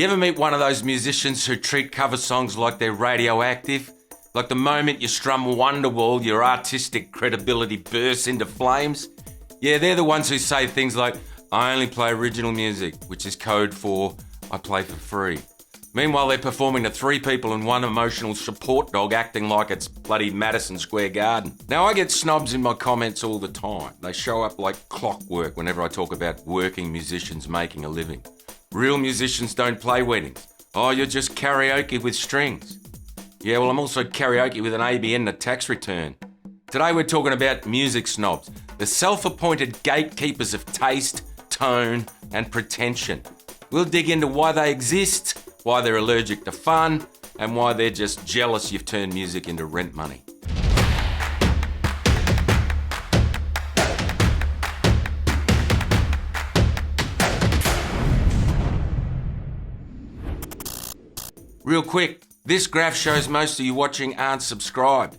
You ever meet one of those musicians who treat cover songs like they're radioactive? Like the moment you strum Wonderwall, your artistic credibility bursts into flames? Yeah, they're the ones who say things like, I only play original music, which is code for I play for free. Meanwhile, they're performing to 3 people and 1 emotional support dog acting like it's bloody Madison Square Garden. Now, I get snobs in my comments all the time. They show up like clockwork whenever I talk about working musicians making a living. Real musicians don't play weddings. Oh, you're just karaoke with strings. Yeah, well, I'm also karaoke with an ABN and a tax return. Today we're talking about music snobs, the self-appointed gatekeepers of taste, tone, and pretension. We'll dig into why they exist, why they're allergic to fun, and why they're just jealous you've turned music into rent money. Real quick, this graph shows most of you watching aren't subscribed.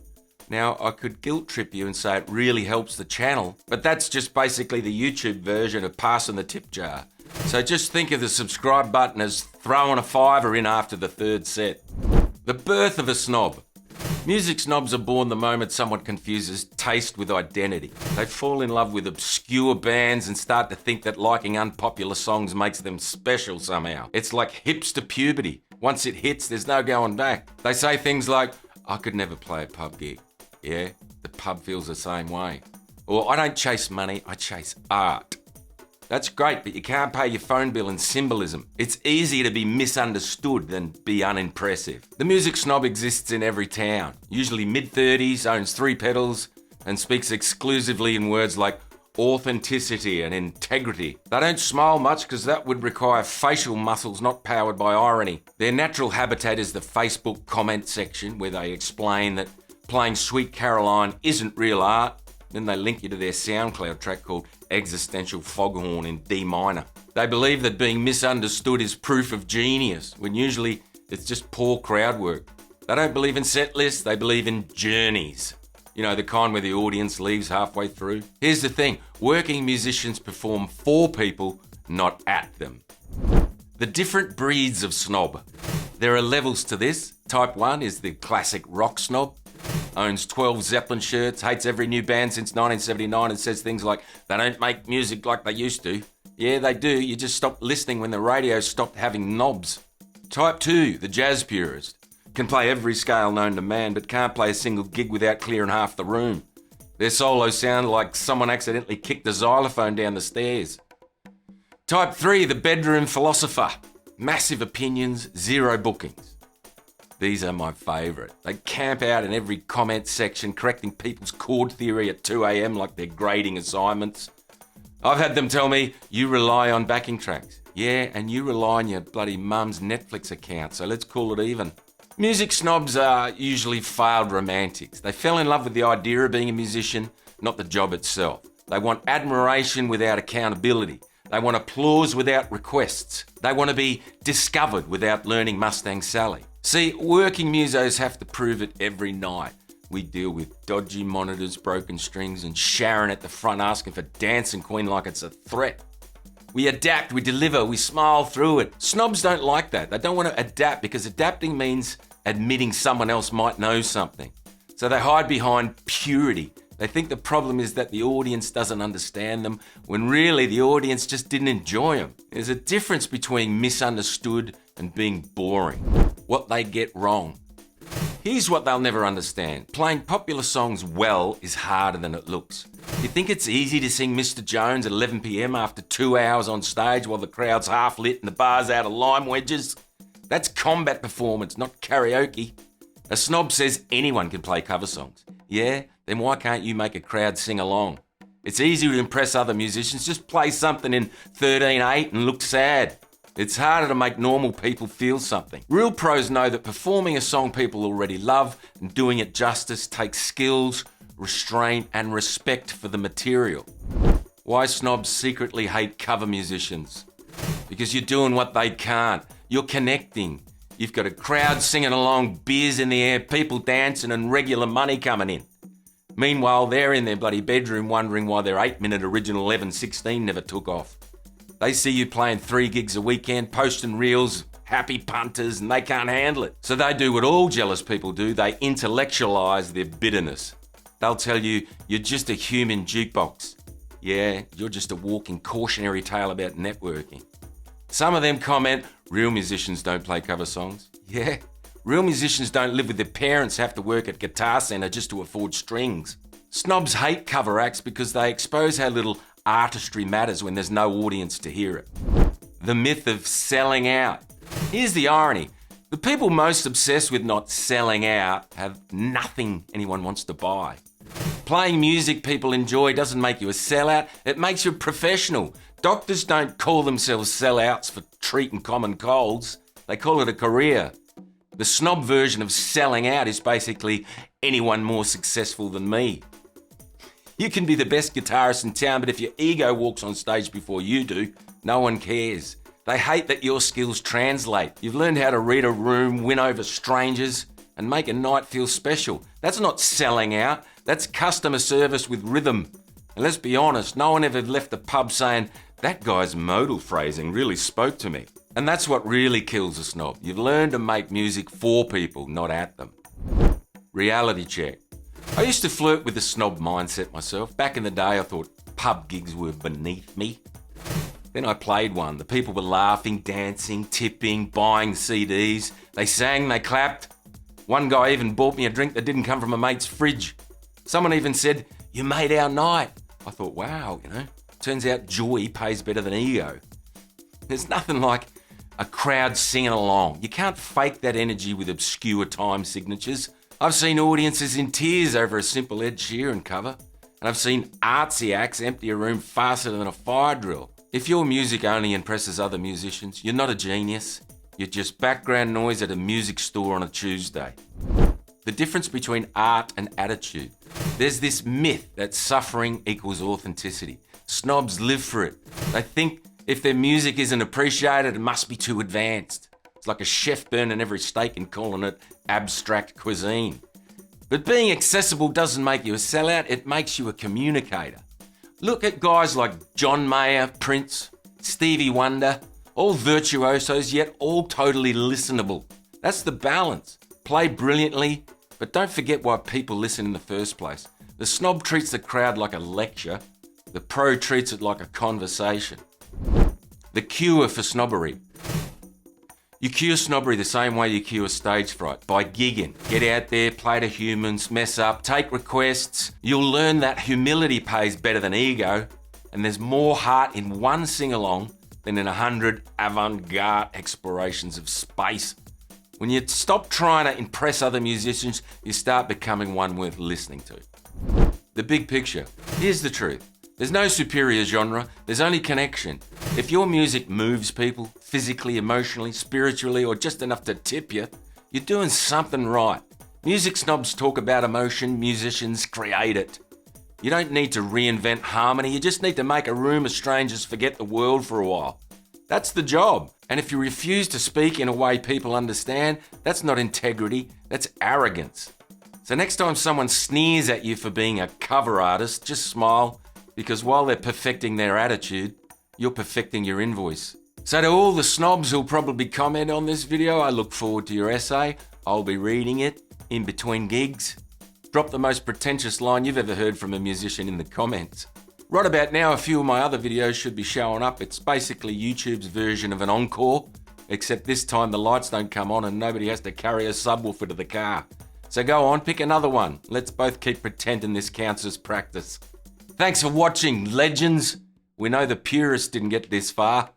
Now, I could guilt trip you and say it really helps the channel, but that's just basically the YouTube version of passing the tip jar. So just think of the subscribe button as throwing a $5 in after the 3rd set. The birth of a snob. Music snobs are born the moment someone confuses taste with identity. They fall in love with obscure bands and start to think that liking unpopular songs makes them special somehow. It's like hipster puberty. Once it hits, there's no going back. They say things like, I could never play a pub gig. Yeah, the pub feels the same way. Or I don't chase money, I chase art. That's great, but you can't pay your phone bill in symbolism. It's easier to be misunderstood than be unimpressive. The music snob exists in every town. Usually mid-30s, owns 3 pedals, and speaks exclusively in words like authenticity and integrity. They don't smile much because that would require facial muscles not powered by irony. Their natural habitat is the Facebook comment section where they explain that playing Sweet Caroline isn't real art. Then they link you to their SoundCloud track called Existential Foghorn in D minor. They believe that being misunderstood is proof of genius, when usually it's just poor crowd work. They don't believe in set lists, they believe in journeys. You know, the kind where the audience leaves halfway through. Here's the thing, working musicians perform for people, not at them. The different breeds of snob. There are levels to this. Type 1 is the classic rock snob. Owns 12 Zeppelin shirts, hates every new band since 1979 and says things like, they don't make music like they used to. Yeah, they do, you just stopped listening when the radio stopped having knobs. Type 2, the jazz purist. Can play every scale known to man, but can't play a single gig without clearing half the room. Their solos sound like someone accidentally kicked a xylophone down the stairs. Type 3, the bedroom philosopher. Massive opinions, 0 bookings. These are my favourite. They camp out in every comment section, correcting people's chord theory at 2 a.m. like they're grading assignments. I've had them tell me, you rely on backing tracks. Yeah, and you rely on your bloody mum's Netflix account, so let's call it even. Music snobs are usually failed romantics. They fell in love with the idea of being a musician, not the job itself. They want admiration without accountability. They want applause without requests. They want to be discovered without learning Mustang Sally. See, working musos have to prove it every night. We deal with dodgy monitors, broken strings, and Sharon at the front asking for Dancing Queen like it's a threat. We adapt, we deliver, we smile through it. Snobs don't like that. They don't want to adapt because adapting means admitting someone else might know something. So they hide behind purity. They think the problem is that the audience doesn't understand them, when really the audience just didn't enjoy them. There's a difference between misunderstood and being boring. What they get wrong. Here's what they'll never understand. Playing popular songs well is harder than it looks. You think it's easy to sing Mr. Jones at 11 p.m. after 2 hours on stage while the crowd's half lit and the bar's out of lime wedges? That's combat performance, not karaoke. A snob says anyone can play cover songs. Yeah, then why can't you make a crowd sing along? It's easy to impress other musicians. Just play something in 13/8 and look sad. It's harder to make normal people feel something. Real pros know that performing a song people already love and doing it justice takes skills, restraint, and respect for the material. Why snobs secretly hate cover musicians? Because you're doing what they can't. You're connecting. You've got a crowd singing along, beers in the air, people dancing, and regular money coming in. Meanwhile, they're in their bloody bedroom wondering why their 8-minute original 11/16 never took off. They see you playing 3 gigs a weekend, posting reels, happy punters, and they can't handle it. So they do what all jealous people do, they intellectualize their bitterness. They'll tell you, you're just a human jukebox. Yeah, you're just a walking cautionary tale about networking. Some of them comment, real musicians don't play cover songs. Yeah, real musicians don't live with their parents, have to work at Guitar Centre just to afford strings. Snobs hate cover acts because they expose how little artistry matters when there's no audience to hear it. The myth of selling out. Here's the irony. The people most obsessed with not selling out have nothing anyone wants to buy. Playing music people enjoy doesn't make you a sellout, it makes you a professional. Doctors don't call themselves sellouts for treating common colds. They call it a career. The snob version of selling out is basically anyone more successful than me. You can be the best guitarist in town, but if your ego walks on stage before you do, no one cares. They hate that your skills translate. You've learned how to read a room, win over strangers, and make a night feel special. That's not selling out. That's customer service with rhythm. And let's be honest, no one ever left the pub saying, that guy's modal phrasing really spoke to me. And that's what really kills a snob. You've learned to make music for people, not at them. Reality check. I used to flirt with the snob mindset myself. Back in the day, I thought pub gigs were beneath me. Then I played one. The people were laughing, dancing, tipping, buying CDs. They sang, they clapped. One guy even bought me a drink that didn't come from a mate's fridge. Someone even said, you made our night. I thought, wow, turns out joy pays better than ego. There's nothing like a crowd singing along. You can't fake that energy with obscure time signatures. I've seen audiences in tears over a simple Ed Sheeran cover, and I've seen artsy acts empty a room faster than a fire drill. If your music only impresses other musicians, you're not a genius. You're just background noise at a music store on a Tuesday. The difference between art and attitude. There's this myth that suffering equals authenticity. Snobs live for it. They think if their music isn't appreciated, it must be too advanced. It's like a chef burning every steak and calling it abstract cuisine. But being accessible doesn't make you a sellout, it makes you a communicator. Look at guys like John Mayer, Prince, Stevie Wonder, all virtuosos, yet all totally listenable. That's the balance. Play brilliantly, but don't forget why people listen in the first place. The snob treats the crowd like a lecture, the pro treats it like a conversation. The cure for snobbery. You cure snobbery the same way you cure stage fright, by gigging. Get out there, play to humans, mess up, take requests. You'll learn that humility pays better than ego, and there's more heart in one sing-along than in 100 avant-garde explorations of space. When you stop trying to impress other musicians, you start becoming one worth listening to. The big picture. Here's the truth. There's no superior genre, there's only connection. If your music moves people, physically, emotionally, spiritually, or just enough to tip you, you're doing something right. Music snobs talk about emotion, musicians create it. You don't need to reinvent harmony, you just need to make a room of strangers forget the world for a while. That's the job. And if you refuse to speak in a way people understand, that's not integrity, that's arrogance. So next time someone sneers at you for being a cover artist, just smile, because while they're perfecting their attitude, you're perfecting your invoice. So to all the snobs who'll probably comment on this video, I look forward to your essay. I'll be reading it in between gigs. Drop the most pretentious line you've ever heard from a musician in the comments. Right about now, a few of my other videos should be showing up. It's basically YouTube's version of an encore, except this time the lights don't come on and nobody has to carry a subwoofer to the car. So go on, pick another one. Let's both keep pretending this counts as practice. Thanks for watching, legends. We know the purists didn't get this far.